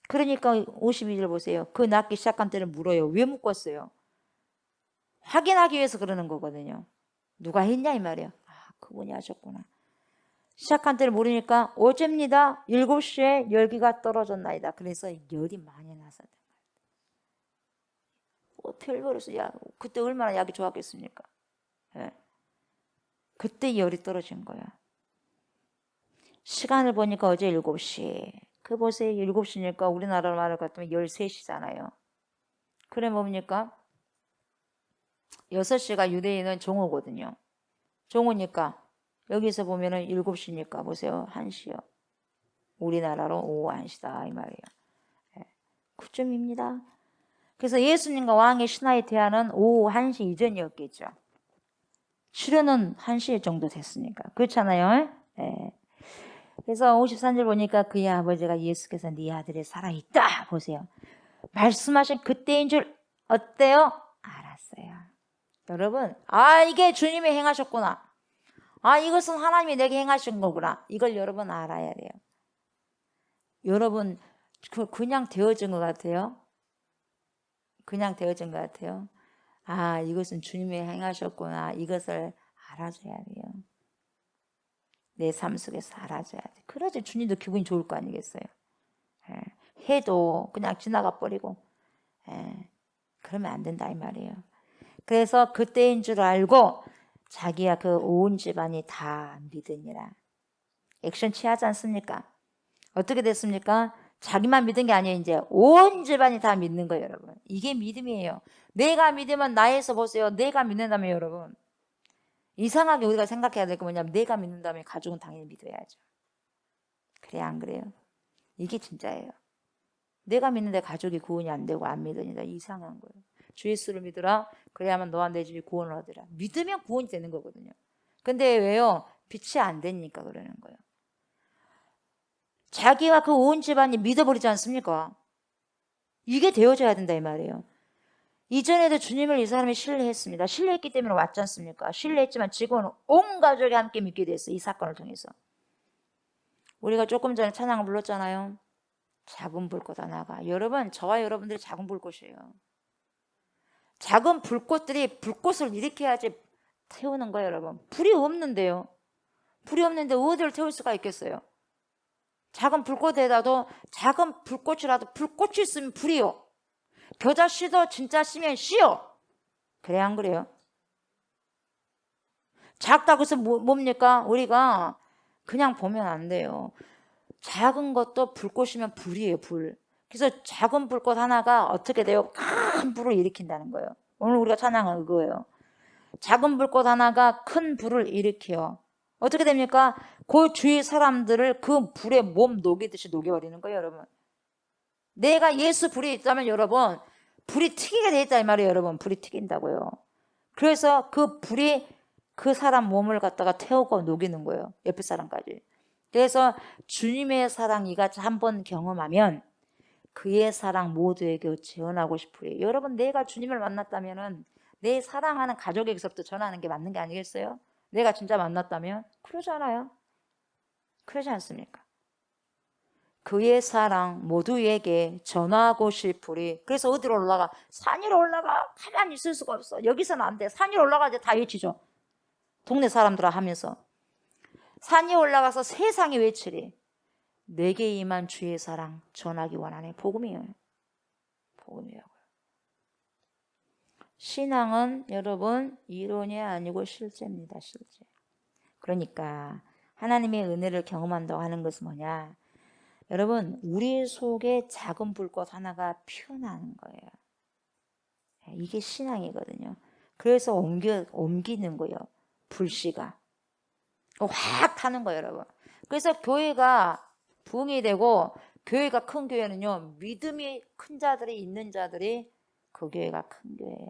A: 그러니까 52절 보세요. 그 낫기 시작한 때를 물어요. 왜 묶었어요? 확인하기 위해서 그러는 거거든요. 누가 했냐 이 말이에요. 아, 그분이 하셨구나. 시작한 때를 모르니까 어제입니다. 7시에 열기가 떨어졌나이다. 그래서 열이 많이 나서 별거로서 야 그때 얼마나 약이 좋았겠습니까? 예. 그때 열이 떨어진 거야. 시간을 보니까 어제 7시. 그 보세요. 7시니까 우리나라 말을 같으면 13시잖아요. 그래 뭡니까? 6시가 유대인은 종오거든요. 종오니까 여기서 보면은 7시니까 보세요. 1시요. 우리나라로 오후 1시다 이 말이에요. 예. 그쯤입니다. 그래서 예수님과 왕의 신하의 대화는 오후 1시 이전이었겠죠. 출현은 1시 정도 됐으니까. 그렇잖아요. 예. 그래서 53절 보니까 그의 아버지가 예수께서 네 아들이 살아있다. 보세요. 말씀하신 그때인 줄 어때요? 알았어요. 여러분, 아 이게 주님이 행하셨구나. 아 이것은 하나님이 내게 행하신 거구나. 이걸 여러분 알아야 돼요. 여러분 그냥 되어진 것 같아요. 그냥 되어진 것 같아요. 아 이것은 주님이 행하셨구나. 이것을 알아줘야 돼요. 내 삶 속에서 알아줘야 돼. 그래야지 주님도 기분이 좋을 거 아니겠어요. 예. 해도 그냥 지나가 버리고 그러면 안 된다 이 말이에요. 그래서 그때인 줄 알고 자기야 그 온 집안이 다 믿으니라. 액션 취하지 않습니까? 어떻게 됐습니까? 자기만 믿은 게 아니에요. 이제 온 집안이 다 믿는 거예요, 여러분. 이게 믿음이에요. 내가 믿으면 나에서 보세요. 내가 믿는다면 여러분. 이상하게 우리가 생각해야 될 거 뭐냐면 내가 믿는다면 가족은 당연히 믿어야죠. 그래 안 그래요? 이게 진짜예요. 내가 믿는데 가족이 구원이 안 되고 안 믿으니까 이상한 거예요. 주 예수를 믿으라. 그래야만 너와 내 집이 구원을 얻으라. 믿으면 구원이 되는 거거든요. 근데 왜요? 빛이 안 되니까 그러는 거예요. 자기와 그 온 집안이 믿어버리지 않습니까? 이게 되어져야 된다 이 말이에요. 이전에도 주님을 이 사람이 신뢰했습니다. 신뢰했기 때문에 왔지 않습니까? 신뢰했지만 지금은 온 가족이 함께 믿게 됐어요. 이 사건을 통해서. 우리가 조금 전에 찬양을 불렀잖아요. 작은 불꽃 하나가. 여러분 저와 여러분들이 작은 불꽃이에요. 작은 불꽃들이 불꽃을 일으켜야지 태우는 거예요. 여러분. 불이 없는데요. 불이 없는데 어디를 태울 수가 있겠어요. 작은 불꽃에다도 작은 불꽃이라도 불꽃이 있으면 불이요. 겨자 씨도 진짜 씨면 씨요. 그래 안 그래요? 작다고 해서 뭡니까? 우리가 그냥 보면 안 돼요. 작은 것도 불꽃이면 불이에요. 불. 그래서 작은 불꽃 하나가 어떻게 돼요? 큰 불을 일으킨다는 거예요. 오늘 우리가 찬양한 그거예요. 작은 불꽃 하나가 큰 불을 일으켜요. 어떻게 됩니까? 그 주위 사람들을 그 불에 몸 녹이듯이 녹여버리는 거예요, 여러분. 내가 예수 불이 있다면 여러분 불이 튀기게 돼 있다 이 말이에요. 여러분 불이 튀긴다고요. 그래서 그 불이 그 사람 몸을 갖다가 태우고 녹이는 거예요. 옆에 사람까지. 그래서 주님의 사랑 이같이 한번 경험하면 그의 사랑 모두에게 전하고 싶으래요. 여러분 내가 주님을 만났다면 내 사랑하는 가족에게서부터 전하는 게 맞는 게 아니겠어요? 내가 진짜 만났다면 그러잖아요. 그러지 않습니까? 그의 사랑 모두에게 전하고 싶으리. 그래서 어디로 올라가? 산 위로 올라가. 가만히 있을 수가 없어. 여기서는 안 돼. 산 위로 올라가야 다 외치죠. 동네 사람들아 하면서. 산 위에 올라가서 세상에 외치리. 내게 임한 주의 사랑 전하기 원하네. 복음이에요. 복음이라고요. 신앙은 여러분 이론이 아니고 실제입니다. 실제. 그러니까 하나님의 은혜를 경험한다고 하는 것은 뭐냐? 여러분 우리 속에 작은 불꽃 하나가 피어나는 거예요. 이게 신앙이거든요. 그래서 옮기는 거예요. 불씨가 확 타는 거예요, 여러분. 그래서 교회가 부흥이 되고 교회가 큰 교회는요, 믿음이 큰 자들이 있는 자들이 그 교회가 큰 교회예요.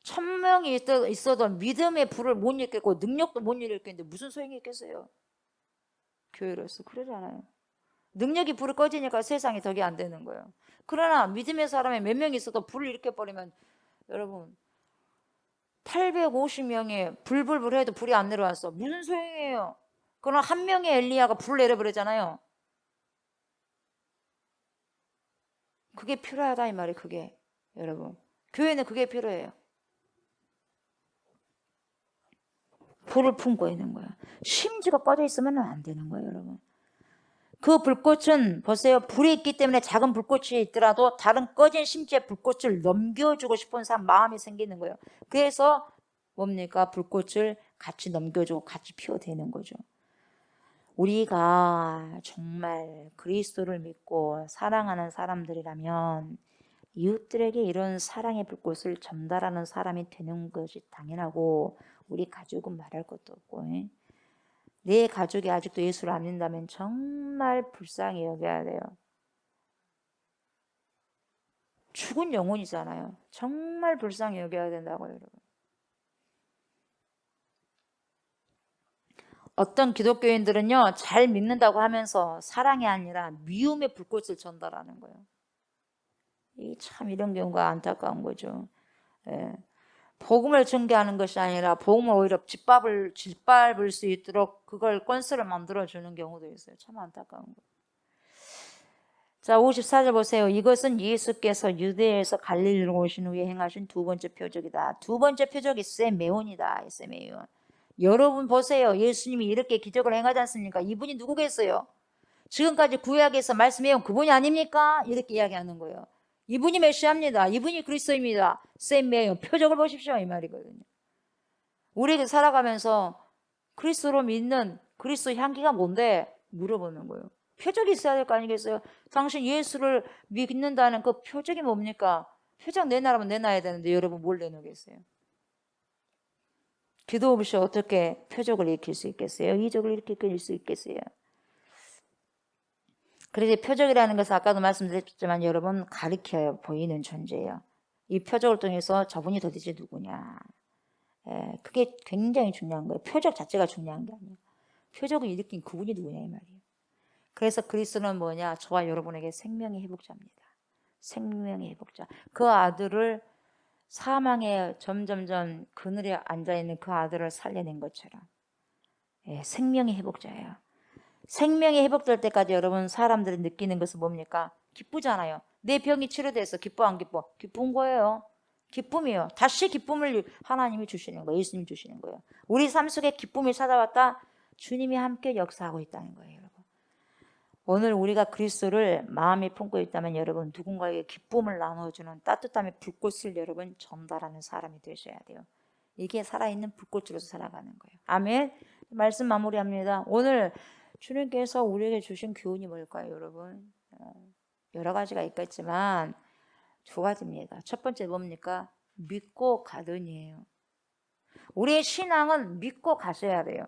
A: 1000명이 있어도 믿음의 불을 못 일으켰고 능력도 못 일으켰는데 무슨 소용이 있겠어요? 교회로서 그러잖아요. 능력이 불이 꺼지니까 세상이 덕이 안 되는 거예요. 그러나 믿음의 사람이 몇 명 있어도 불을 이렇게 버리면 여러분 850명이 불불불 해도 불이 안 내려왔어. 무슨 소용이에요? 그러나 한 명의 엘리야가 불을 내려버리잖아요. 그게 필요하다 이 말이 그게 여러분. 교회는 그게 필요해요. 불을 품고 있는 거야. 심지가 꺼져 있으면 안 되는 거예요, 여러분. 그 불꽃은 보세요. 불이 있기 때문에 작은 불꽃이 있더라도 다른 꺼진 심지의 불꽃을 넘겨주고 싶은 사람 마음이 생기는 거예요. 그래서 뭡니까? 불꽃을 같이 넘겨주고 같이 피워대는 거죠. 우리가 정말 그리스도를 믿고 사랑하는 사람들이라면 이웃들에게 이런 사랑의 불꽃을 전달하는 사람이 되는 것이 당연하고 우리 가족은 말할 것도 없고 내 가족이 아직도 예수를 안 믿는다면 정말 불쌍히 여겨야 돼요. 죽은 영혼이잖아요. 정말 불쌍히 여겨야 된다고요, 여러분. 어떤 기독교인들은요, 잘 믿는다고 하면서 사랑이 아니라 미움의 불꽃을 전달하는 거예요. 참 이런 경우가 안타까운 거죠. 예. 복음을 전개하는 것이 아니라 복음을 오히려 짓밟을 수 있도록 그걸 건설을 만들어주는 경우도 있어요. 참 안타까운 거. 자, 54절 보세요. 이것은 예수께서 유대에서 갈릴리로 오신 후에 행하신 두 번째 표적이다. 두 번째 표적이 세메온이다. 세메온. 여러분 보세요. 예수님이 이렇게 기적을 행하지 않습니까? 이분이 누구겠어요? 지금까지 구약에서 말씀해온 그분이 아닙니까? 이렇게 이야기하는 거예요. 이분이 메시아입니다. 이분이 그리스도입니다. 세메온. 표적을 보십시오. 이 말이거든요. 우리에게 살아가면서 그리스도로 믿는 그리스도 향기가 뭔데? 물어보는 거예요. 표적이 있어야 될 거 아니겠어요? 당신 예수를 믿는다는 그 표적이 뭡니까? 표적 내놔라면 내놔야 되는데 여러분 뭘 내놓겠어요? 기도 없이 어떻게 표적을 일으킬 수 있겠어요? 이적을 일으킬 수 있겠어요? 그래서 표적이라는 것은 아까도 말씀드렸지만 여러분 가리켜요. 보이는 존재예요. 이 표적을 통해서 저분이 도대체 누구냐. 그게 굉장히 중요한 거예요. 표적 자체가 중요한 게 아니에요. 표적을 일으킨 그분이 누구냐 이 말이에요. 그래서 그리스도는 뭐냐? 저와 여러분에게 생명의 회복자입니다. 생명의 회복자. 그 아들을 사망에 점점점 그늘에 앉아있는 그 아들을 살려낸 것처럼 생명의 회복자예요. 생명이 회복될 때까지 여러분 사람들이 느끼는 것은 뭡니까? 기쁘잖아요. 내 병이 치료돼서 기뻐 안 기뻐? 기쁜 거예요. 기쁨이요. 다시 기쁨을 하나님이 주시는 거예요. 예수님이 주시는 거예요. 우리 삶 속에 기쁨이 찾아왔다. 주님이 함께 역사하고 있다는 거예요. 여러분. 오늘 우리가 그리스도를 마음에 품고 있다면 여러분 누군가에게 기쁨을 나눠주는 따뜻함의 불꽃을 여러분 전달하는 사람이 되셔야 돼요. 이게 살아있는 불꽃으로서 살아가는 거예요. 아멘. 말씀 마무리합니다. 오늘 주님께서 우리에게 주신 교훈이 뭘까요, 여러분? 여러 가지가 있겠지만 두 가지입니다. 첫 번째 뭡니까? 믿고 가든이에요. 우리의 신앙은 믿고 가셔야 돼요.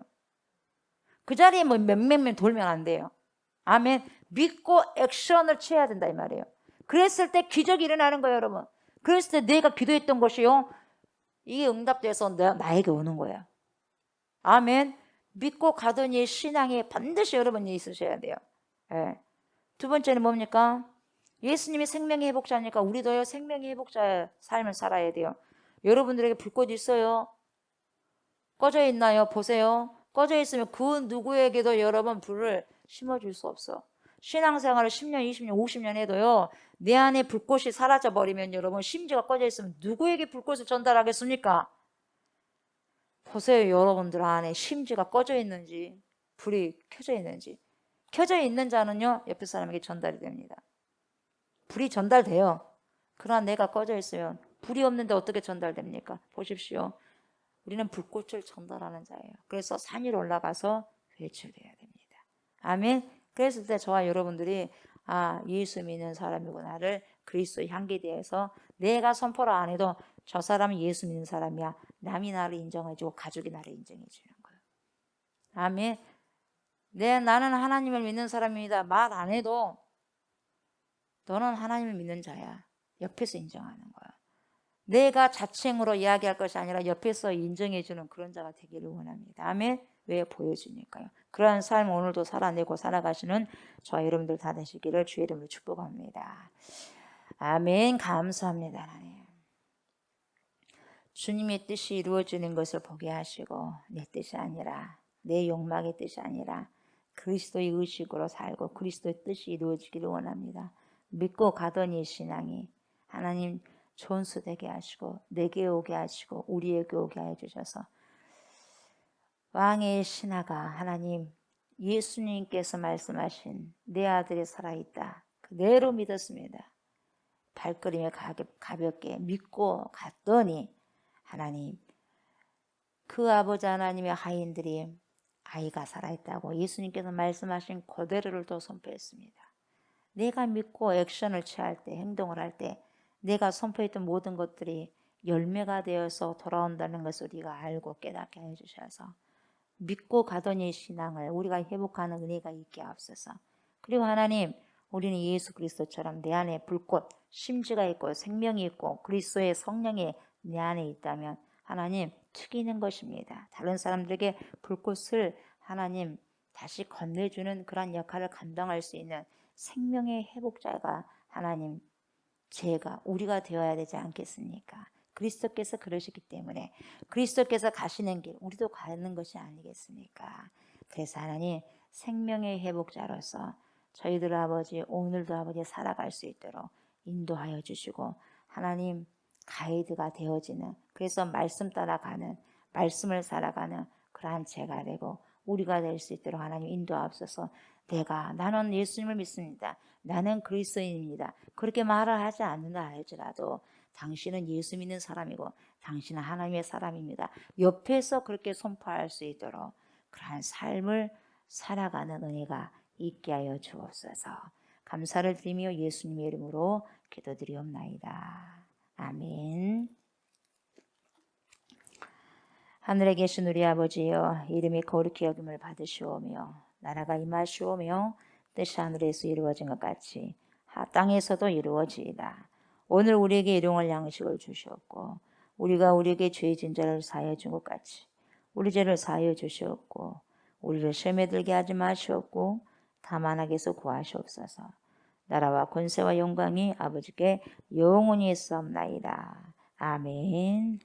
A: 그 자리에 뭐 몇몇 명 돌면 안 돼요. 아멘. 믿고 액션을 취해야 된다 이 말이에요. 그랬을 때 기적이 일어나는 거예요, 여러분. 그랬을 때 내가 기도했던 것이요, 이게 응답돼서 나에게 오는 거야. 아멘. 믿고 가더니 신앙에 반드시 여러분이 있으셔야 돼요. 두 번째는 뭡니까? 예수님이 생명의 회복자니까 우리도요 생명의 회복자의 삶을 살아야 돼요. 여러분들에게 불꽃이 있어요? 꺼져 있나요? 보세요. 꺼져 있으면 그 누구에게도 여러분 불을 심어줄 수 없어. 신앙생활을 10년, 20년, 50년 해도요 내 안에 불꽃이 사라져버리면 여러분 심지가 꺼져 있으면 누구에게 불꽃을 전달하겠습니까? 보세요. 여러분들 안에 심지가 꺼져 있는지 불이 켜져 있는지. 켜져 있는 자는요 옆에 사람에게 전달이 됩니다. 불이 전달돼요. 그러나 내가 꺼져 있으면 불이 없는데 어떻게 전달됩니까? 보십시오. 우리는 불꽃을 전달하는 자예요. 그래서 산 위로 올라가서 외출해야 됩니다. 아멘. 그랬을 때 저와 여러분들이 예수 믿는 사람이구나를 그리스도의 향기에 대해서 내가 선포를 안 해도 저 사람은 예수 믿는 사람이야. 남이 나를 인정해주고 가족이 나를 인정해주는 거예요. 아멘. 나는 하나님을 믿는 사람입니다. 말 안 해도 너는 하나님을 믿는 자야. 옆에서 인정하는 거야. 내가 자칭으로 이야기할 것이 아니라 옆에서 인정해주는 그런 자가 되기를 원합니다. 아멘. 왜? 보여주니까요. 그러한 삶 오늘도 살아내고 살아가시는 저와 여러분들 다 되시기를 주의 이름으로 축복합니다. 아멘. 감사합니다. 하나님. 주님의 뜻이 이루어지는 것을 보게 하시고 내 뜻이 아니라 내 욕망의 뜻이 아니라 그리스도의 의식으로 살고 그리스도의 뜻이 이루어지기를 원합니다. 믿고 가던 이 신앙이 하나님 존수되게 하시고 내게 오게 하시고 우리에게 오게 해주셔서 왕의 신하가 하나님 예수님께서 말씀하신 내 아들이 살아있다. 그대로 믿었습니다. 발걸음에 가볍게 믿고 갔더니 하나님 그 아버지 하나님의 하인들이 아이가 살아있다고 예수님께서 말씀하신 그대로를 또 선포했습니다. 내가 믿고 액션을 취할 때 행동을 할 때 내가 선포했던 모든 것들이 열매가 되어서 돌아온다는 것을 우리가 알고 깨닫게 해주셔서 믿고 가던 이 신앙을 우리가 회복하는 은혜가 있게 하옵소서. 그리고 하나님 우리는 예수 그리스도처럼 내 안에 불꽃 심지가 있고 생명이 있고 그리스도의 성령이 내 안에 있다면 하나님 튀기는 것입니다. 다른 사람들에게 불꽃을 하나님 다시 건네주는 그런 역할을 감당할 수 있는 생명의 회복자가 하나님 제가 우리가 되어야 되지 않겠습니까? 그리스도께서 그러시기 때문에 그리스도께서 가시는 길 우리도 가는 것이 아니겠습니까? 그래서 하나님 생명의 회복자로서 저희들 아버지 오늘도 아버지 살아갈 수 있도록 인도하여 주시고 하나님 가이드가 되어지는 그래서 말씀 따라가는 말씀을 살아가는 그러한 제가 되고 우리가 될 수 있도록 하나님 인도하옵소서. 나는 예수님을 믿습니다. 나는 그리스도인입니다. 그렇게 말을 하지 않는다 할지라도 당신은 예수 믿는 사람이고 당신은 하나님의 사람입니다. 옆에서 그렇게 선포할 수 있도록 그러한 삶을 살아가는 은혜가 있게 하여 주옵소서. 감사를 드리며 예수님의 이름으로 기도드리옵나이다. 아멘. 하늘에 계신 우리 아버지여 이름이 거룩히 여김을 받으시오며 나라가 임하시오며 뜻이 하늘에서 이루어진 것 같이 땅에서도 이루어지이다. 오늘 우리에게 일용할 양식을 주시옵고 우리가 우리에게 죄 진 자를 사하여 준 것 같이 우리 죄를 사하여 주시옵고 우리를 시험에 들게 하지 마시옵고 다만 악에서 구하시옵소서. 나라와 권세와 영광이 아버지께 영원히 있사옵나이다. 아멘.